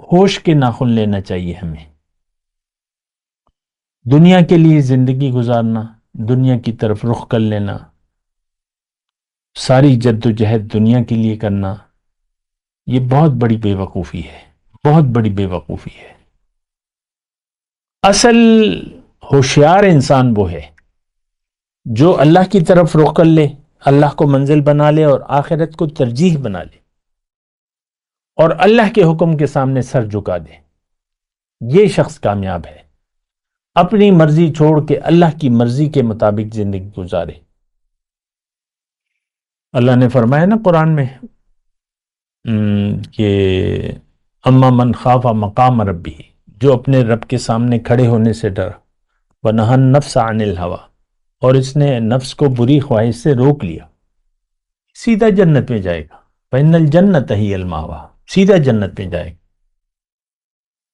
ہوش کے ناخن لینا چاہیے ہمیں. دنیا کے لیے زندگی گزارنا، دنیا کی طرف رخ کر لینا، ساری جد و جہد دنیا کے لیے کرنا، یہ بہت بڑی بے وقوفی ہے، بہت بڑی بے وقوفی ہے. اصل ہوشیار انسان وہ ہے جو اللہ کی طرف رخ کر لے، اللہ کو منزل بنا لے اور آخرت کو ترجیح بنا لے اور اللہ کے حکم کے سامنے سر جھکا دے. یہ شخص کامیاب ہے. اپنی مرضی چھوڑ کے اللہ کی مرضی کے مطابق زندگی گزارے. اللہ نے فرمایا نا قرآن میں کہ اما من خاف مقام ربی، جو اپنے رب کے سامنے کھڑے ہونے سے ڈرا، وَنَهَى النَّفْسَ عَنِ الْهَوَىٰ، اور اس نے نفس کو بری خواہش سے روک لیا، سیدھا جنت میں جائے گا. فَإِنَّ الْجَنَّةَ هِيَ الْمَأْوَىٰ، سیدھا جنت میں جائے گا.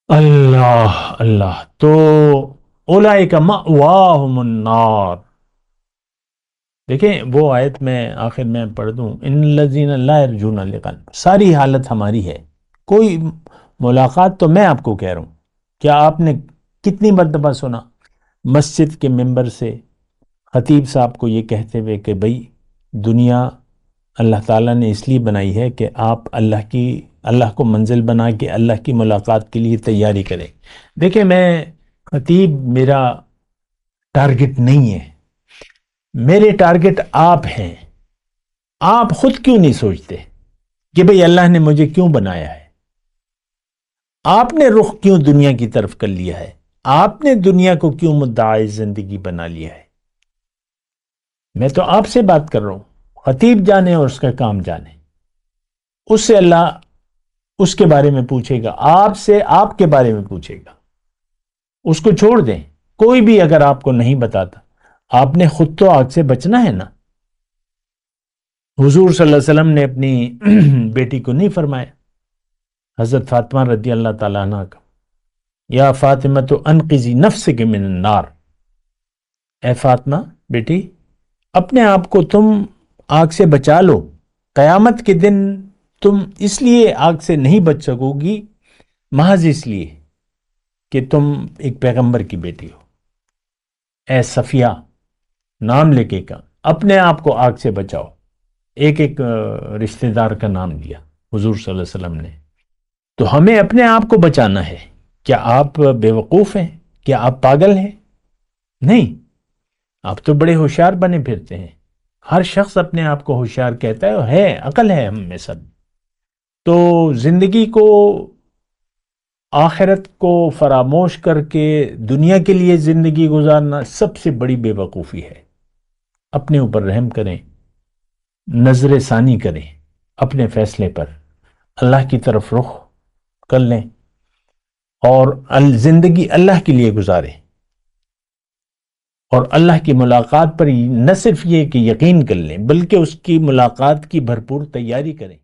اللہ اللہ. تو اولئک مأواہم النار. دیکھیں وہ آیت میں آخر میں پڑھ دوں، ان الذین لا یرجون لقاء. ساری حالت ہماری ہے، کوئی ملاقات تو میں آپ کو کہہ رہا ہوں. کیا آپ نے کتنی مرتبہ سنا مسجد کے ممبر سے خطیب صاحب کو یہ کہتے ہوئے کہ بھئی دنیا اللہ تعالیٰ نے اس لیے بنائی ہے کہ آپ اللہ کو منزل بنا کے اللہ کی ملاقات کے لیے تیاری کریں. دیکھیں میں خطیب میرا ٹارگٹ نہیں ہے، میرے ٹارگٹ آپ ہیں. آپ خود کیوں نہیں سوچتے کہ بھئی اللہ نے مجھے کیوں بنایا ہے؟ آپ نے رخ کیوں دنیا کی طرف کر لیا ہے؟ آپ نے دنیا کو کیوں مدعا زندگی بنا لیا ہے؟ میں تو آپ سے بات کر رہا ہوں. خطیب جانے اور اس کا کام جانے، اس سے اللہ اس کے بارے میں پوچھے گا، آپ سے آپ کے بارے میں پوچھے گا. اس کو چھوڑ دیں. کوئی بھی اگر آپ کو نہیں بتاتا، آپ نے خود تو آگ سے بچنا ہے نا. حضور صلی اللہ علیہ وسلم نے اپنی بیٹی کو نہیں فرمایا، حضرت فاطمہ رضی اللہ تعالیٰ عنہ کا، یا فاطمہ تو انقذی نفسک من النار، اے فاطمہ بیٹی اپنے آپ کو تم آگ سے بچا لو. قیامت کے دن تم اس لیے آگ سے نہیں بچ سکو گی محض اس لیے کہ تم ایک پیغمبر کی بیٹی ہو. اے صفیہ نام لے کے کہا اپنے آپ کو آگ سے بچاؤ. ایک رشتہ دار کا نام دیا حضور صلی اللہ علیہ وسلم نے. تو ہمیں اپنے آپ کو بچانا ہے. کیا آپ بے وقوف ہیں؟ کیا آپ پاگل ہیں؟ نہیں، آپ تو بڑے ہوشیار بنے پھرتے ہیں. ہر شخص اپنے آپ کو ہوشیار کہتا ہے، ہے عقل ہے ہم میں سب. تو زندگی کو آخرت کو فراموش کر کے دنیا کے لیے زندگی گزارنا سب سے بڑی بے وقوفی ہے. اپنے اوپر رحم کریں، نظر ثانی کریں، اپنے فیصلے پر اللہ کی طرف رخ کر لیں اور زندگی اللہ کے لیے گزاریں. اور اللہ کی ملاقات پر نہ صرف یہ کہ یقین کر لیں بلکہ اس کی ملاقات کی بھرپور تیاری کریں.